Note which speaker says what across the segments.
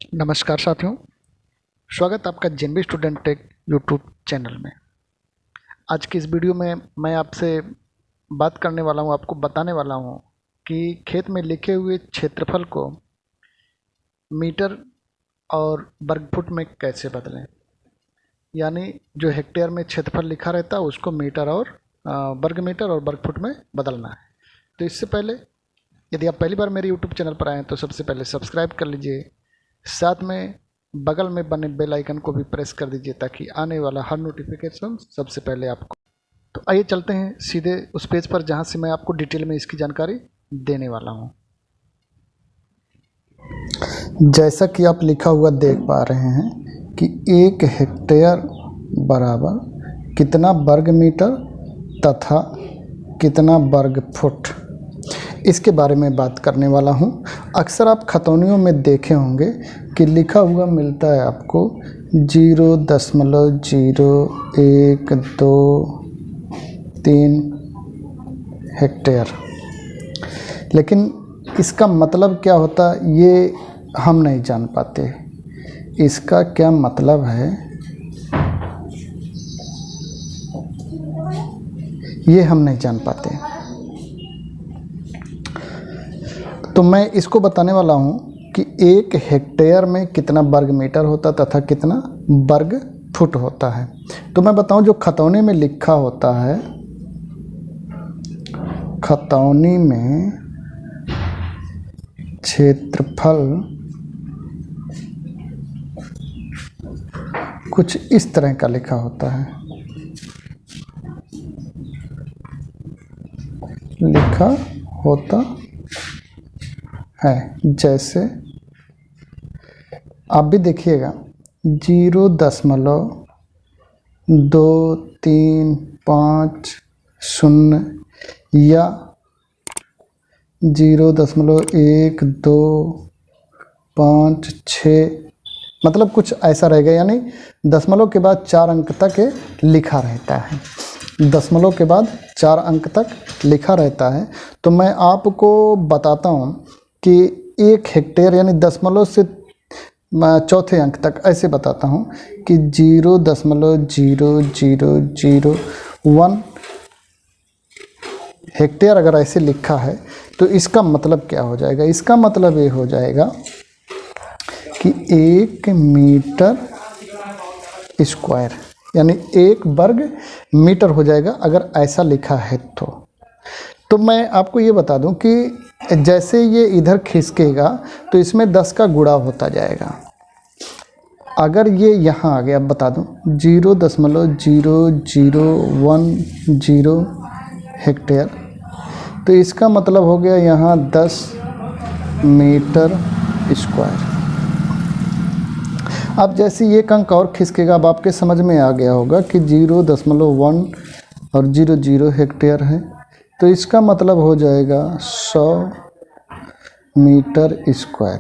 Speaker 1: नमस्कार साथियों, स्वागत आपका जेनबी स्टूडेंट टेक यूट्यूब चैनल में। आज की इस वीडियो में मैं आपसे बात करने वाला हूं, आपको बताने वाला हूं कि खेत में लिखे हुए क्षेत्रफल को मीटर और वर्ग फुट में कैसे बदलें। यानी जो हेक्टेयर में क्षेत्रफल लिखा रहता है उसको मीटर और वर्ग मीटर और वर्ग फुट में बदलना है। तो इससे पहले यदि आप पहली बार मेरे यूट्यूब चैनल पर आए हैं तो सबसे पहले सब्सक्राइब कर लीजिए, साथ में बगल में बने बेल आइकन को भी प्रेस कर दीजिए ताकि आने वाला हर नोटिफिकेशन सबसे पहले आपको। तो आइए चलते हैं सीधे उस पेज पर जहां से मैं आपको डिटेल में इसकी जानकारी देने वाला हूं। जैसा कि आप लिखा हुआ देख पा रहे हैं कि 1 हेक्टेयर बराबर कितना वर्ग मीटर तथा कितना वर्ग फुट, इसके बारे में बात करने वाला हूं। अक्सर आप खतौनियों में देखे होंगे कि लिखा हुआ मिलता है आपको 0.0123 हेक्टेयर, लेकिन इसका मतलब क्या होता है ये हम नहीं जान पाते। इसका क्या मतलब है ये हम नहीं जान पाते। तो मैं इसको बताने वाला हूं कि 1 हेक्टेयर में कितना वर्ग मीटर होता तथा कितना वर्ग फुट होता है। तो मैं बताऊं, जो खतौनी में लिखा होता है, खतौनी में क्षेत्रफल कुछ इस तरह का लिखा होता है, लिखा होता है। जैसे आप भी देखिएगा 0.2350 या 0.1256, मतलब कुछ ऐसा रहेगा। यानी दशमलव के बाद 4 अंक तक लिखा रहता है, दशमलव के बाद 4 अंक तक लिखा रहता है। तो मैं आपको बताता हूँ कि 1 हेक्टेयर यानी दशमलव से चौथे अंक तक ऐसे बताता हूँ कि 0.0001 हेक्टेयर अगर ऐसे लिखा है तो इसका मतलब क्या हो जाएगा। इसका मतलब ये हो जाएगा कि 1 मीटर स्क्वायर यानी 1 वर्ग मीटर हो जाएगा अगर ऐसा लिखा है तो मैं आपको ये बता दूं कि जैसे ये इधर खिसकेगा तो इसमें 10 का गुणा होता जाएगा। अगर ये यहाँ आ गया, बता दूं 0.0010 हेक्टेयर, तो इसका मतलब हो गया यहाँ 10 मीटर स्क्वायर। अब जैसे ये अंक और खिसकेगा, अब आपके समझ में आ गया होगा कि 0.1 और 00 हेक्टेयर है, तो इसका मतलब हो जाएगा 100 मीटर स्क्वायर,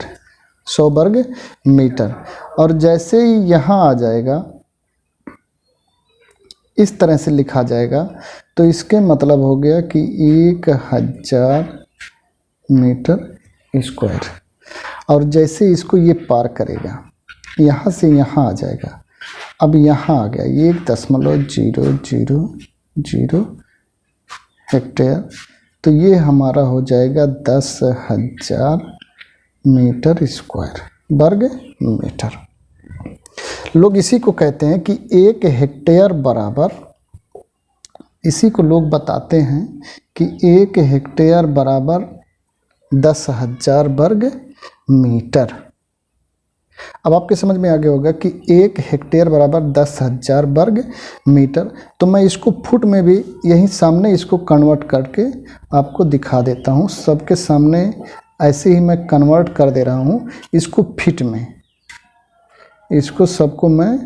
Speaker 1: 100 वर्ग मीटर। और जैसे ही यहाँ आ जाएगा, इस तरह से लिखा जाएगा, तो इसके मतलब हो गया कि 1000 मीटर स्क्वायर। और जैसे इसको ये पार करेगा, यहाँ से यहाँ आ जाएगा। अब यहाँ आ गया 1.000 हेक्टेयर, तो ये हमारा हो जाएगा 10,000 मीटर स्क्वायर, वर्ग मीटर। लोग इसी को कहते हैं कि 1 हेक्टेयर बराबर, इसी को लोग बताते हैं कि 1 हेक्टेयर बराबर 10,000 वर्ग मीटर। अब आपके समझ में आ गया होगा कि 1 हेक्टेयर बराबर 10,000 वर्ग मीटर। तो मैं इसको फुट में भी यहीं सामने इसको कन्वर्ट करके आपको दिखा देता हूँ। सबके सामने ऐसे ही मैं कन्वर्ट कर दे रहा हूँ इसको फीट में, इसको सबको मैं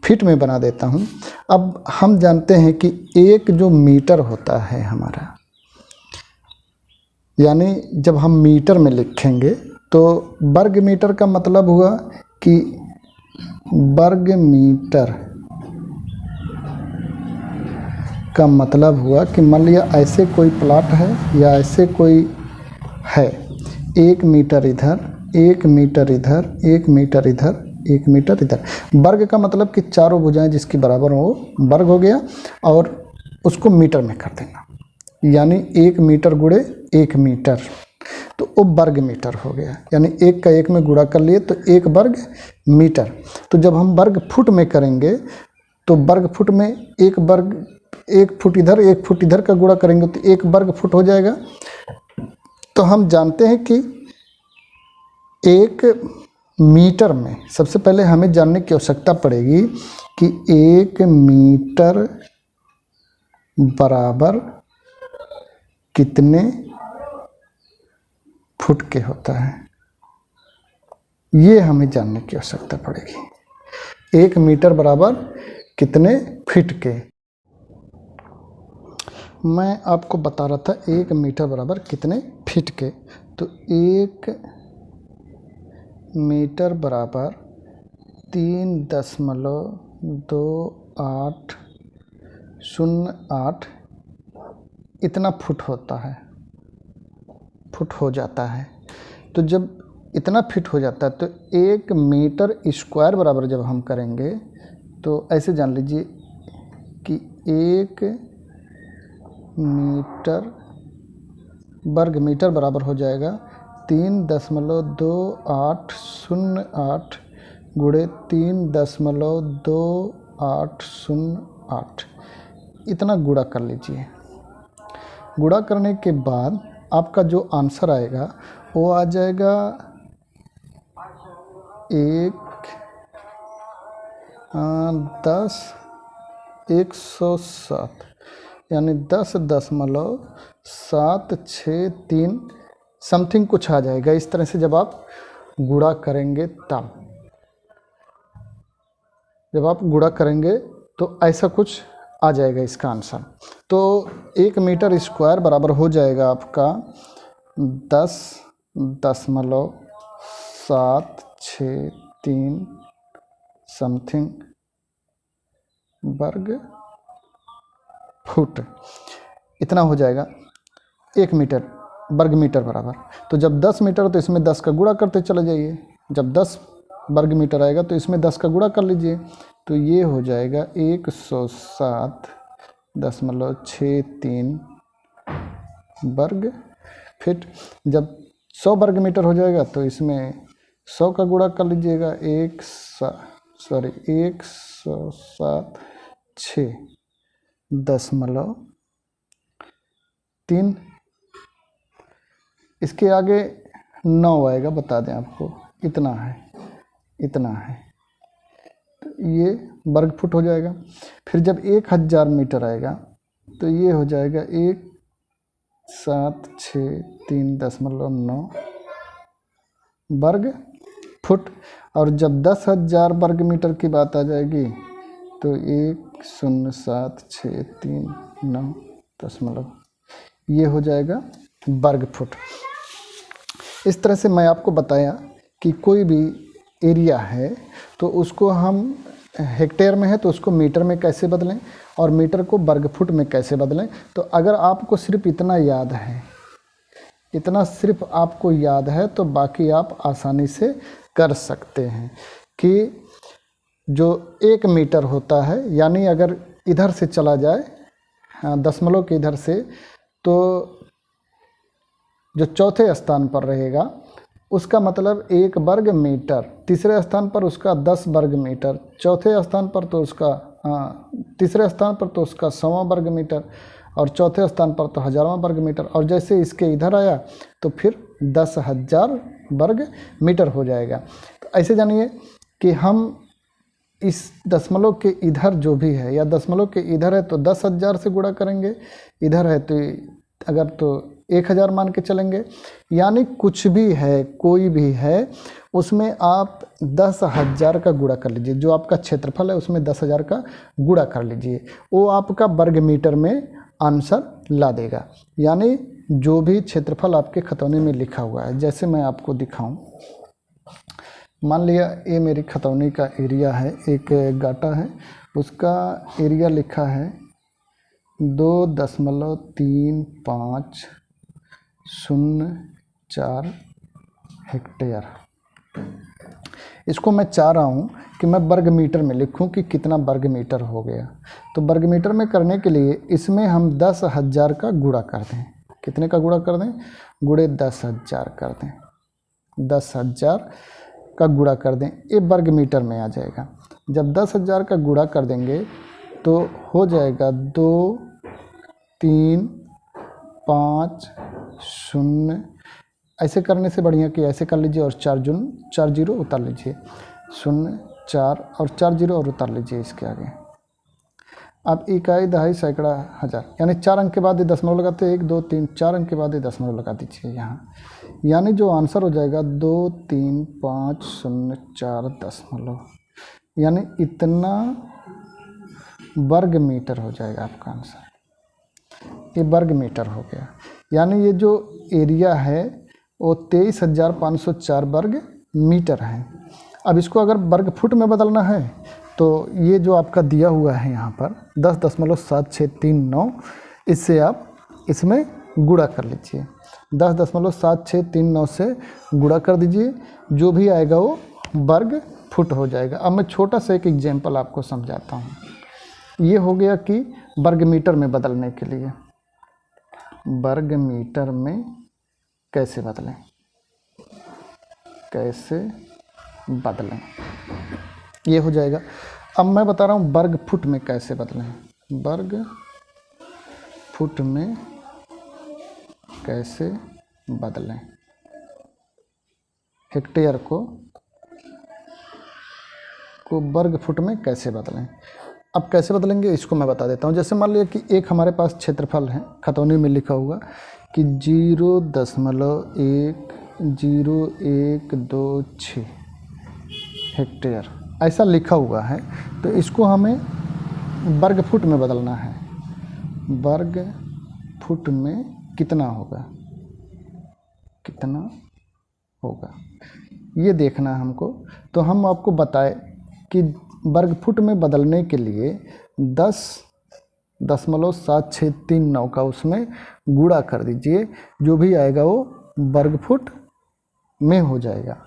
Speaker 1: फीट में बना देता हूँ। अब हम जानते हैं कि एक जो मीटर होता है हमारा, यानी जब हम मीटर में लिखेंगे तो वर्ग मीटर का मतलब हुआ कि वर्ग मीटर का मतलब हुआ कि मान लिया ऐसे कोई प्लॉट है या ऐसे कोई है, 1 मीटर इधर 1 मीटर इधर, 1 मीटर इधर, 1 मीटर इधर। वर्ग का मतलब कि चारों भुजाएं जिसकी बराबर हो वर्ग हो गया, और उसको मीटर में कर देना, यानी 1 मीटर गुणे 1 मीटर, तो वो वर्ग मीटर हो गया। यानी 1 का 1 में गुणा कर लिए तो 1 वर्ग मीटर। तो जब हम वर्ग फुट में करेंगे तो वर्ग फुट में 1 वर्ग, 1 फुट इधर 1 फुट इधर का गुणा करेंगे तो 1 वर्ग फुट हो जाएगा। तो हम जानते हैं कि 1 मीटर में, सबसे पहले हमें जानने की आवश्यकता पड़ेगी कि 1 मीटर बराबर कितने फुट के होता है, ये हमें जानने की आवश्यकता पड़ेगी। 1 मीटर बराबर कितने फीट के। मैं आपको बता रहा था 1 मीटर बराबर कितने फीट के। तो 1 मीटर बराबर 3.2808 इतना फुट होता है, फुट हो जाता है। तो जब इतना फिट हो जाता है तो 1 मीटर स्क्वायर बराबर जब हम करेंगे तो ऐसे जान लीजिए कि 1 मीटर वर्ग मीटर बराबर हो जाएगा 3.2808 गुणे 3.2808, इतना गुणा कर लीजिए। गुणा करने के बाद आपका जो आंसर आएगा वो आ जाएगा 107, यानी 10.763 समथिंग कुछ आ जाएगा। इस तरह से जब आप गुणा करेंगे तब, जब आप गुणा करेंगे तो ऐसा कुछ आ जाएगा इसका आंसर। तो 1 मीटर स्क्वायर बराबर हो जाएगा आपका 10.763 समथिंग वर्ग फुट, इतना हो जाएगा 1 मीटर वर्ग मीटर बराबर। तो जब 10 मीटर तो इसमें 10 का गुणा करते चले जाइए, जब 10 वर्ग मीटर आएगा तो इसमें 10 का गुणा कर लीजिए, तो ये हो जाएगा 107.63 वर्ग फीट। जब 100 वर्ग मीटर हो जाएगा तो इसमें 100 का गुणा कर लीजिएगा, 107.6.3, इसके आगे 9 आएगा, बता दें आपको, इतना है, इतना है, तो ये वर्ग फुट हो जाएगा। फिर जब 1000 मीटर आएगा तो ये हो जाएगा 1,763.9 वर्ग फुट। और जब 10,000 वर्ग मीटर की बात आ जाएगी तो 1,0763.9 ये हो जाएगा वर्ग फुट। इस तरह से मैं आपको बताया कि कोई भी एरिया है तो उसको हम हेक्टेयर में है तो उसको मीटर में कैसे बदलें और मीटर को वर्ग फुट में कैसे बदलें। तो अगर आपको सिर्फ इतना याद है, इतना सिर्फ आपको याद है तो बाकी आप आसानी से कर सकते हैं कि जो 1 मीटर होता है, यानी अगर इधर से चला जाए दशमलव के इधर से, तो जो चौथे स्थान पर रहेगा उसका मतलब 1 वर्ग मीटर, तीसरे स्थान पर उसका 10 वर्ग मीटर, चौथे स्थान पर तो उसका तीसरे स्थान पर तो उसका 100वां वर्ग मीटर, और चौथे स्थान पर तो 1000वां वर्ग मीटर, और जैसे इसके इधर आया तो फिर 10,000 वर्ग मीटर हो जाएगा। तो ऐसे जानिए कि हम इस दशमलव के इधर जो भी है, या दशमलव के इधर है तो 10,000 से गुणा करेंगे, इधर है तो अगर तो 1000 मान के चलेंगे, यानी कुछ भी है, कोई भी है, उसमें आप 10,000 का गुणा कर लीजिए। जो आपका क्षेत्रफल है उसमें 10,000 का गुणा कर लीजिए, वो आपका वर्ग मीटर में आंसर ला देगा। यानी जो भी क्षेत्रफल आपके खतौनी में लिखा हुआ है, जैसे मैं आपको दिखाऊं, मान लिया ये मेरी खतौनी का एरिया है, एक गाटा है, उसका एरिया लिखा है 2.3504 हेक्टेयर। इसको मैं चाह रहा हूँ कि मैं वर्ग मीटर में लिखूँ कि कितना वर्ग मीटर हो गया। तो वर्ग मीटर में करने के लिए इसमें हम 10,000 का गुणा कर दें। कितने का गुणा कर दें? गुणे 10,000 कर दें। 10,000 का गुणा कर दें, ये वर्ग मीटर में आ जाएगा। जब 10,000 का गुणा कर देंगे तो हो जाएगा 2 3 5 0। ऐसे करने से बढ़िया कि ऐसे कर लीजिए और 4 जीरो उतार लीजिए, 0 4 और 4 जीरो और उतार लीजिए इसके आगे। अब इकाई, दहाई, सैकड़ा, हज़ार, यानी 4 अंक के बाद ये दशमलव लगाते हैं, 1 2 3 4 अंक के बाद ये दशमलव लगा दीजिए यहाँ। यानी जो आंसर हो जाएगा 2 3 5 0 4 दशमलव, यानी इतना वर्ग मीटर हो जाएगा आपका आंसर। ये वर्ग मीटर हो गया। यानी ये जो एरिया है वो 23,504 वर्ग मीटर है। अब इसको अगर वर्ग फुट में बदलना है तो ये जो आपका दिया हुआ है यहाँ पर 10.7639, इससे आप इसमें गुणा कर लीजिए। 10.7639 से गुणा कर दीजिए, जो भी आएगा वो वर्ग फुट हो जाएगा। अब मैं छोटा सा एक एग्जाम्पल आपको समझाता हूँ। ये हो गया कि वर्ग मीटर में बदलने के लिए। वर्ग मीटर में कैसे बदलें, कैसे बदलें, ये हो जाएगा। अब मैं बता रहा हूँ वर्ग फुट में कैसे बदलें। वर्ग फुट में कैसे बदलें, हेक्टेयर को वर्ग फुट में कैसे बदलें। अब कैसे बदलेंगे इसको मैं बता देता हूँ। जैसे मान लिया कि एक हमारे पास क्षेत्रफल है, खतौनी में लिखा हुआ कि 0.10126 हेक्टेयर, ऐसा लिखा हुआ है। तो इसको हमें वर्ग फुट में बदलना है। वर्ग फुट में कितना होगा, कितना होगा ये देखना है हमको। तो हम आपको बताए कि वर्ग फुट में बदलने के लिए 10.7639 का उसमें गुणा कर दीजिए, जो भी आएगा वो वर्ग फुट में हो जाएगा।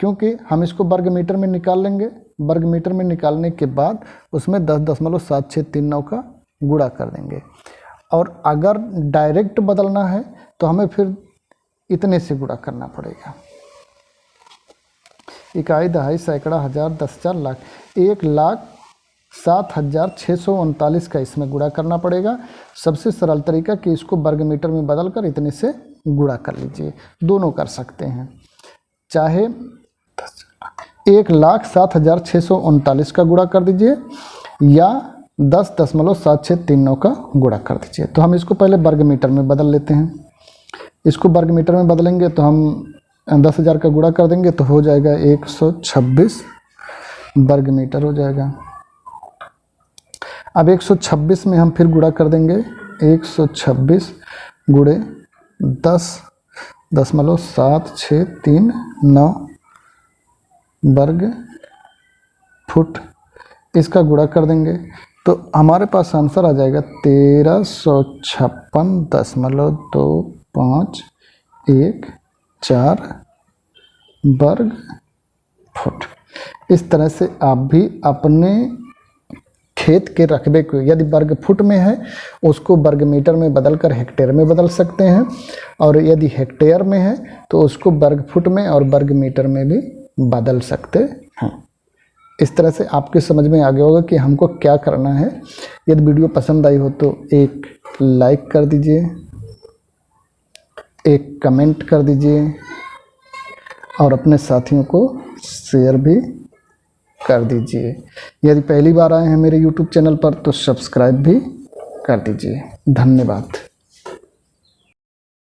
Speaker 1: क्योंकि हम इसको वर्ग मीटर में निकाल लेंगे। वर्ग मीटर में निकालने के बाद उसमें 10.7639 का गुणा कर देंगे। और अगर डायरेक्ट बदलना है तो हमें फिर इतने से गुणा करना पड़ेगा। इकाई, दहाई, सैकड़ा, हज़ार, 10,000, लाख, 1,07,639 का इसमें गुणा करना पड़ेगा। सबसे सरल तरीका कि इसको वर्ग मीटर में बदलकर इतने से गुणा कर लीजिए। दोनों कर सकते हैं, चाहे 1,07,639 का गुणा कर दीजिए या 10.7639 का गुणा कर दीजिए। तो हम इसको पहले वर्ग मीटर में बदल लेते हैं। इसको वर्ग मीटर में बदलेंगे तो हम 10,000 का गुणा कर देंगे तो हो जाएगा 126 वर्ग मीटर हो जाएगा। अब 126 में हम फिर गुणा कर देंगे, 126 गुणे 10.7639 वर्ग फुट, इसका गुणा कर देंगे तो हमारे पास आंसर आ जाएगा 1356.2514 वर्ग फुट। इस तरह से आप भी अपने खेत के रकबे को यदि वर्ग फुट में है उसको वर्ग मीटर में बदलकर हेक्टेयर में बदल सकते हैं, और यदि हेक्टेयर में है तो उसको वर्ग फुट में और वर्ग मीटर में भी बदल सकते हैं। इस तरह से आपके समझ में आ गया होगा कि हमको क्या करना है। यदि वीडियो पसंद आई हो तो एक लाइक कर दीजिए, एक कमेंट कर दीजिए और अपने साथियों को शेयर भी कर दीजिए। यदि पहली बार आए हैं मेरे YouTube चैनल पर तो सब्सक्राइब भी कर दीजिए। धन्यवाद।